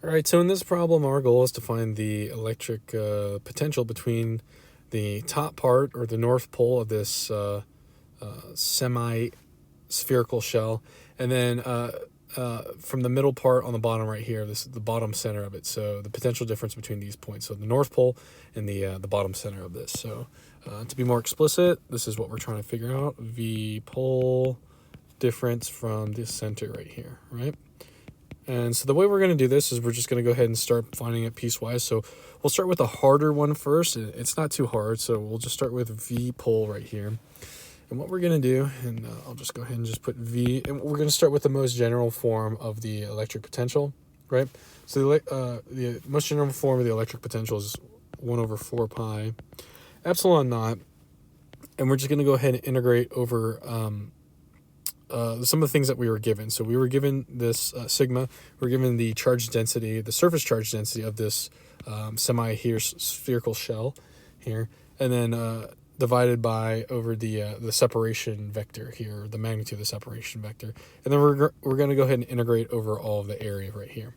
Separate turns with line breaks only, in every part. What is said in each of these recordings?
All right, so in this problem, our goal is to find the electric potential between the top part, or the north pole of this semi-spherical shell, and then from the middle part on the bottom right here, this is the bottom center of it. So the potential difference between these points, so the north pole and the bottom center of this. So to be more explicit, this is what we're trying to figure out: V pole difference from this center right here, right? And so the way we're going to do this is we're just going to go ahead and start finding it piecewise. So we'll start with the harder one first. It's not too hard, so we'll just start with V pole right here. And what we're going to do, and I'll just go ahead and just put V, and we're going to start with the most general form of the electric potential, right? So the most general form of the electric potential is 1 over 4 pi epsilon naught. And we're just going to go ahead and integrate over some of the things that we were given. So we were given this sigma. We were given the charge density, the surface charge density of this spherical shell here, and then divided by over the separation vector here, the magnitude of the separation vector. And then we're going to go ahead and integrate over all of the area right here.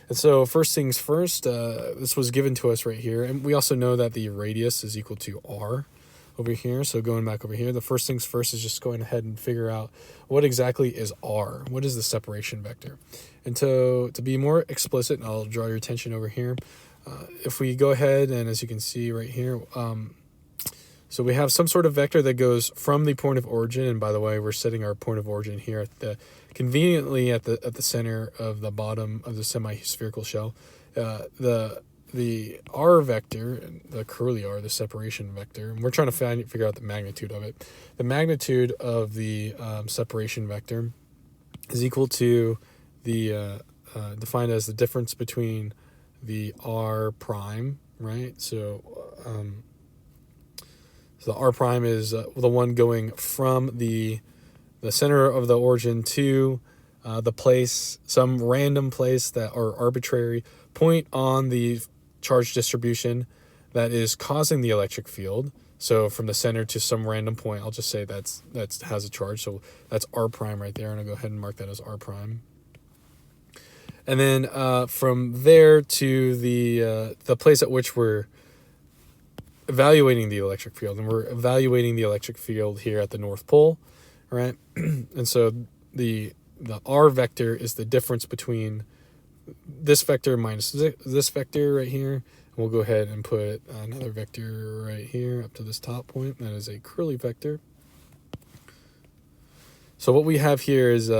And so first things first, this was given to us right here. And we also know that the radius is equal to r over here. So going back over here, the first things first is just going ahead and figure out what exactly is r. What is the separation vector? And to be more explicit, and I'll draw your attention over here, if we go ahead and, as you can see right here, so we have some sort of vector that goes from the point of origin. And by the way, we're setting our point of origin here at conveniently at the center of the bottom of the semi-spherical shell. The r vector, the curly r, the separation vector, and we're trying to figure out the magnitude of it. The magnitude of the separation vector is equal to the defined as the difference between the r prime, right? So the r prime is the one going from the center of the origin to the place, some random place that, or arbitrary point on the charge distribution that is causing the electric field. So from the center to some random point, I'll just say that has a charge. So that's r prime right there, and I'll go ahead and mark that as r prime. And then from there to the place at which we're evaluating the electric field, and we're evaluating the electric field here at the North Pole, right? And so the r vector is the difference between this vector minus this vector right here. And we'll go ahead and put another vector right here up to this top point. That is a curly vector. So what we have here is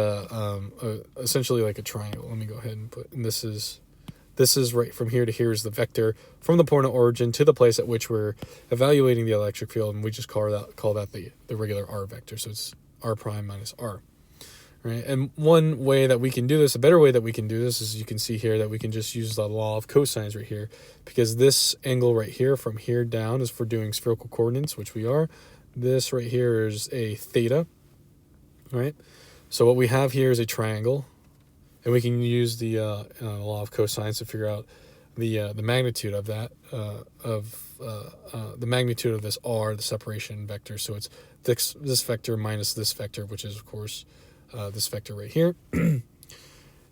essentially like a triangle. Let me go ahead and put, and this is right from here to here is the vector from the point of origin to the place at which we're evaluating the electric field, and we just call that the regular r vector. So it's r prime minus r. Right? And one way that we can do this, a better way that we can do this, is you can see here that we can just use the law of cosines right here, because this angle right here from here down is for doing spherical coordinates, which we are. This right here is a theta, right? So what we have here is a triangle, and we can use the law of cosines to figure out the magnitude of that, the magnitude of this r, the separation vector. So it's this vector minus this vector, which is, of course, this vector right here.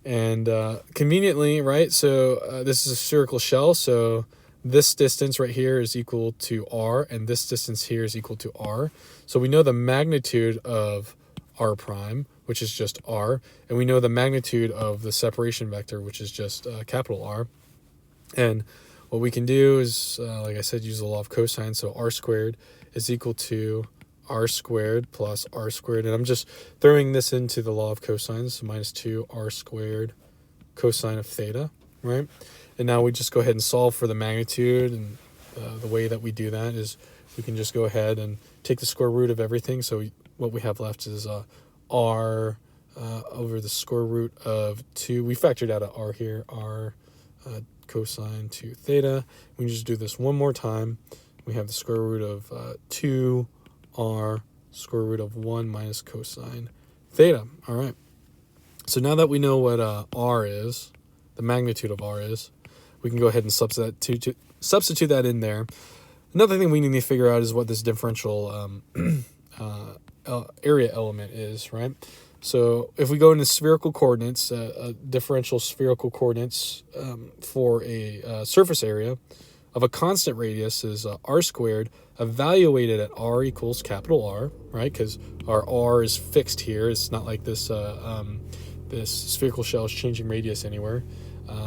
And conveniently, right, so this is a spherical shell, so this distance right here is equal to r, and this distance here is equal to r. So we know the magnitude of r prime, which is just r, and we know the magnitude of the separation vector, which is just capital R. And what we can do is, like I said, use the law of cosine. So r squared is equal to r squared plus r squared, and I'm just throwing this into the law of cosines, so minus 2 r squared cosine of theta, right? And now we just go ahead and solve for the magnitude, and the way that we do that is we can just go ahead and take the square root of everything. So what we have left is r over the square root of 2. We factored out a r here, r cosine 2 theta. We can just do this one more time. We have the square root of 2 r square root of 1 minus cosine theta. All right. So now that we know what r is, the magnitude of r is, we can go ahead and substitute that in there. Another thing we need to figure out is what this differential area element is, right? So if we go into spherical coordinates, differential spherical coordinates for a surface area of a constant radius is r squared, evaluated at r equals capital R, right? Because our r is fixed here. It's not like this this spherical shell is changing radius anywhere.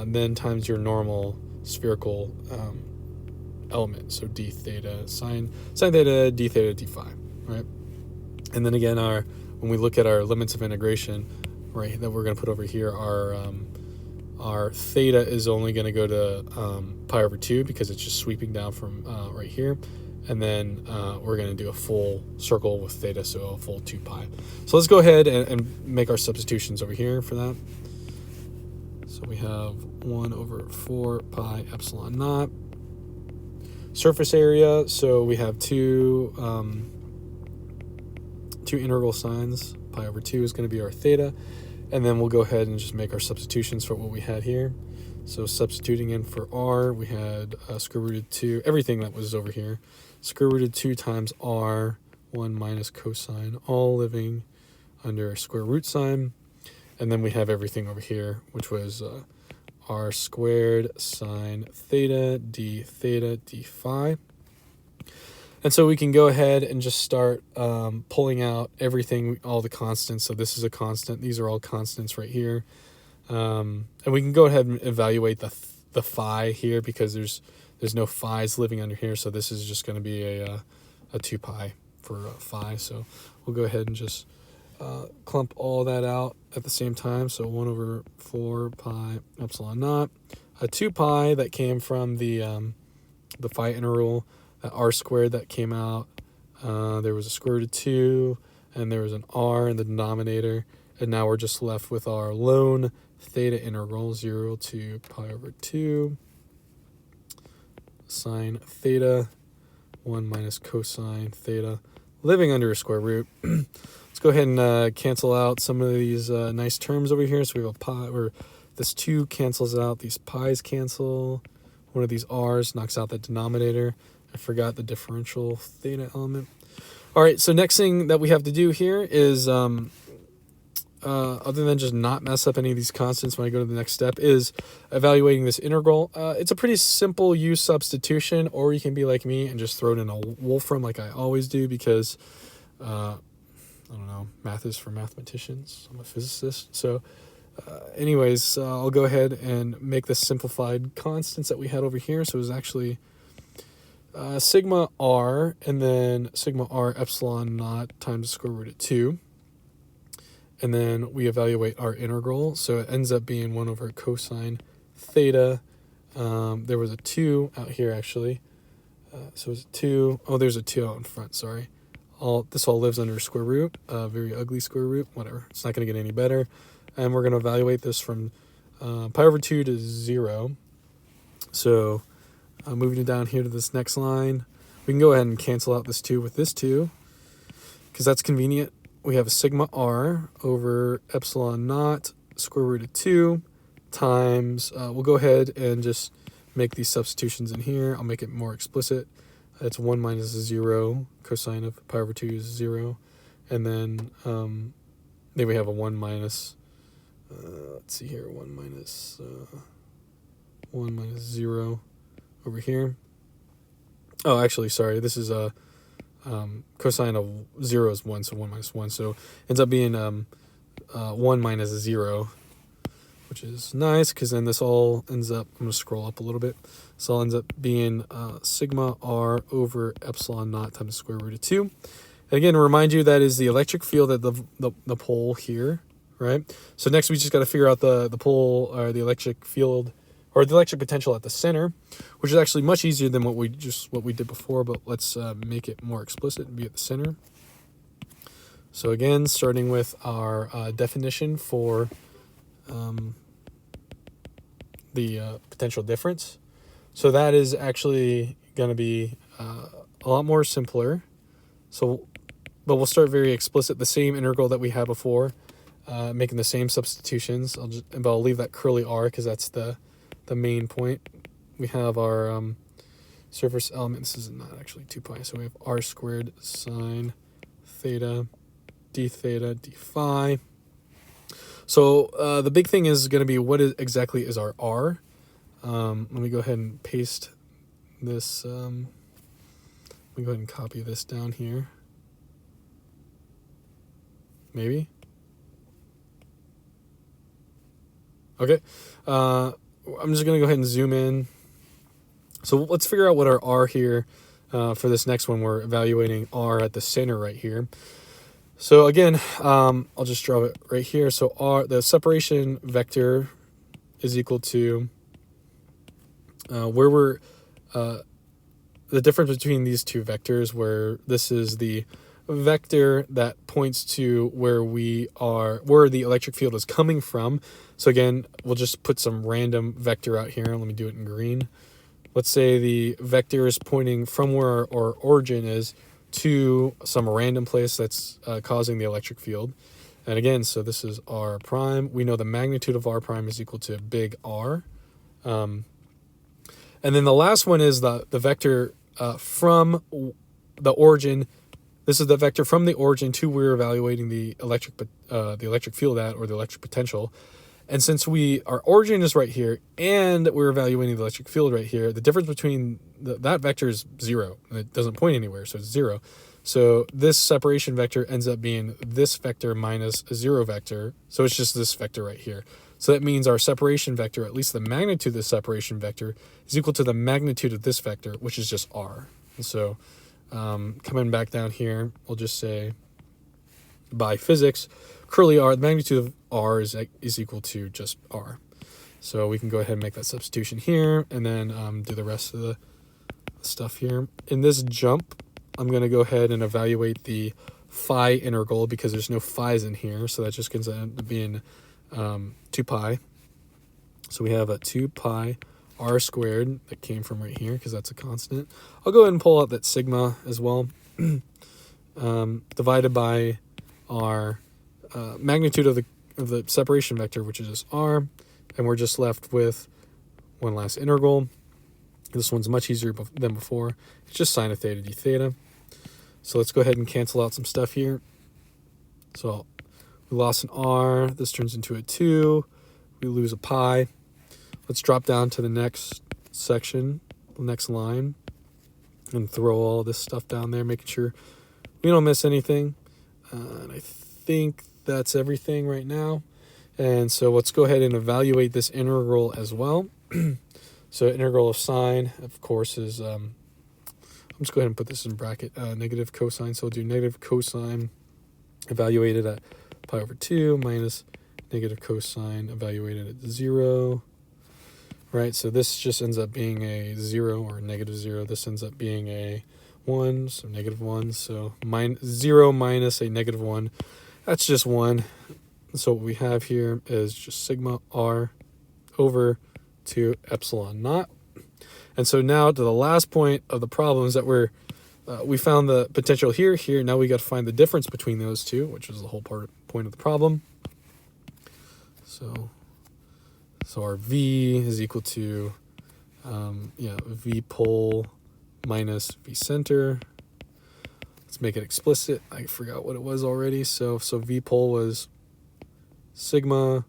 Then times your normal spherical element, so d theta sine theta d theta d phi, right? And then again, when we look at our limits of integration, right, that we're going to put over here, our theta is only going to go to pi over 2 because it's just sweeping down from right here. And then we're going to do a full circle with theta, so a full 2 pi. So let's go ahead and make our substitutions over here for that. So we have 1 over 4 pi epsilon naught. Surface area, so we have two integral signs. Pi over 2 is going to be our theta. And then we'll go ahead and just make our substitutions for what we had here. So substituting in for r, we had square rooted 2, everything that was over here. Square rooted 2 times r, 1 minus cosine, all living under a square root sign. And then we have everything over here, which was r squared sine theta d phi. And so we can go ahead and just start pulling out everything, all the constants. So this is a constant. These are all constants right here. And we can go ahead and evaluate the phi here because there's no phi's living under here. So this is just going to be a 2 pi for phi. So we'll go ahead and just clump all that out at the same time. So 1 over 4 pi epsilon naught. A 2 pi that came from the phi integral. R squared that came out, there was a square root of 2, and there was an r in the denominator, and now we're just left with our lone theta integral, 0 to pi over 2 sine theta 1 minus cosine theta living under a square root. Let's go ahead and cancel out some of these nice terms over here. So we have a pi, or this 2 cancels out, these pi's cancel, one of these r's knocks out the denominator. I forgot the differential theta element. All right, so next thing that we have to do here is, other than just not mess up any of these constants when I go to the next step, is evaluating this integral. It's a pretty simple U substitution, or you can be like me and just throw it in a Wolfram like I always do because, I don't know, math is for mathematicians. I'm a physicist. So anyways, I'll go ahead and make the simplified constants that we had over here. So it was actually sigma r, and then sigma r epsilon naught times the square root of 2. And then we evaluate our integral. So it ends up being 1 over cosine theta. There was a 2 out here, actually. So it's a 2. Oh, there's a 2 out in front, sorry. This all lives under a square root, a very ugly square root, whatever. It's not going to get any better. And we're going to evaluate this from pi over 2 to 0. So moving it down here to this next line, we can go ahead and cancel out this 2 with this 2 because that's convenient. We have a sigma r over epsilon naught square root of 2 times, we'll go ahead and just make these substitutions in here. I'll make it more explicit. It's 1 minus 0, cosine of pi over 2 is 0. And then we have a 1 minus, let's see here, 1 minus 0 over here. Oh, actually, sorry, this is a cosine of 0 is 1, so 1 minus 1. So ends up being 1 minus 0, which is nice because then this all ends up, I'm going to scroll up a little bit. This all ends up being sigma r over epsilon naught times the square root of 2. And again, to remind you, that is the electric field at the pole here, right? So next we just got to figure out the pole, or the electric field, or the electric potential at the center, which is actually much easier than what we did before, but let's make it more explicit and be at the center. So again, starting with our definition for the potential difference. So that is actually going to be a lot more simpler. So, but we'll start very explicit, the same integral that we had before, making the same substitutions. I'll leave that curly r because that's the main point. We have our surface element. This is not actually 2 pi, so we have r squared sine theta d phi. So the big thing is going to be exactly is our R. Let me go ahead and paste this. Let me go ahead and copy this down here. Maybe. Okay. I'm just going to go ahead and zoom in. So let's figure out what our R here for this next one. We're evaluating R at the center right here. So again, I'll just draw it right here. So R, the separation vector is equal to where we're the difference between these two vectors, where this is the vector that points to where we are, where the electric field is coming from. So again, we'll just put some random vector out here. Let me do it in green. Let's say the vector is pointing from where our origin is to some random place that's causing the electric field. And again, so this is R prime. We know the magnitude of R prime is equal to big R. And then the last one is the vector from the origin. This is the vector from the origin to where we're evaluating the electric field at, or the electric potential. And since our origin is right here and we're evaluating the electric field right here, the difference between that vector is 0. It doesn't point anywhere, so it's 0. So this separation vector ends up being this vector minus a 0 vector. So it's just this vector right here. So that means our separation vector, at least the magnitude of the separation vector, is equal to the magnitude of this vector, which is just R. And so coming back down here, we'll just say by physics, curly R, the magnitude of R is equal to just R. So we can go ahead and make that substitution here, and then do the rest of the stuff here. In this jump, I'm going to go ahead and evaluate the phi integral because there's no phi's in here, so that just ends up being 2 pi. So we have a 2 pi r squared that came from right here because that's a constant. I'll go ahead and pull out that sigma as well, divided by our magnitude of the separation vector, which is just r, and we're just left with one last integral. This one's much easier than before. It's just sine of theta d theta. So let's go ahead and cancel out some stuff here. So we lost an r. This turns into a 2. We lose a pi. Let's drop down to the next section, the next line, and throw all this stuff down there, making sure we don't miss anything. And I think that's everything right now. And so let's go ahead and evaluate this integral as well. So integral of sine, of course, is, I'm just go ahead and put this in bracket, negative cosine. So we'll do negative cosine evaluated at pi over 2 minus negative cosine evaluated at 0. Right, so this just ends up being a 0 or negative 0. This ends up being a 1, so negative 1. So 0 minus a negative 1, that's just 1. So what we have here is just sigma r over 2 epsilon naught. And so now to the last point of the problem is that we found the potential here. Now we got to find the difference between those two, which is the whole point of the problem. So our V is equal to V pole minus V center. Let's make it explicit. I forgot what it was already. So V pole was sigma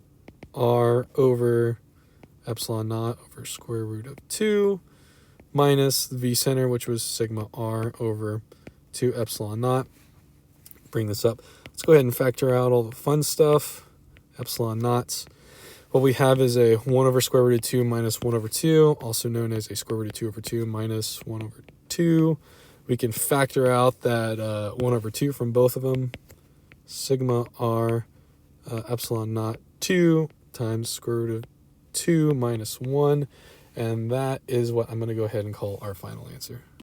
r over epsilon naught over square root of 2 minus V center, which was sigma r over 2 epsilon naught. Bring this up. Let's go ahead and factor out all the fun stuff. Epsilon naughts. What we have is a 1 over square root of 2 minus 1 over 2, also known as a square root of 2 over 2 minus 1 over 2. We can factor out that 1 over 2 from both of them. Sigma r epsilon naught 2 times square root of 2 minus 1. And that is what I'm going to go ahead and call our final answer.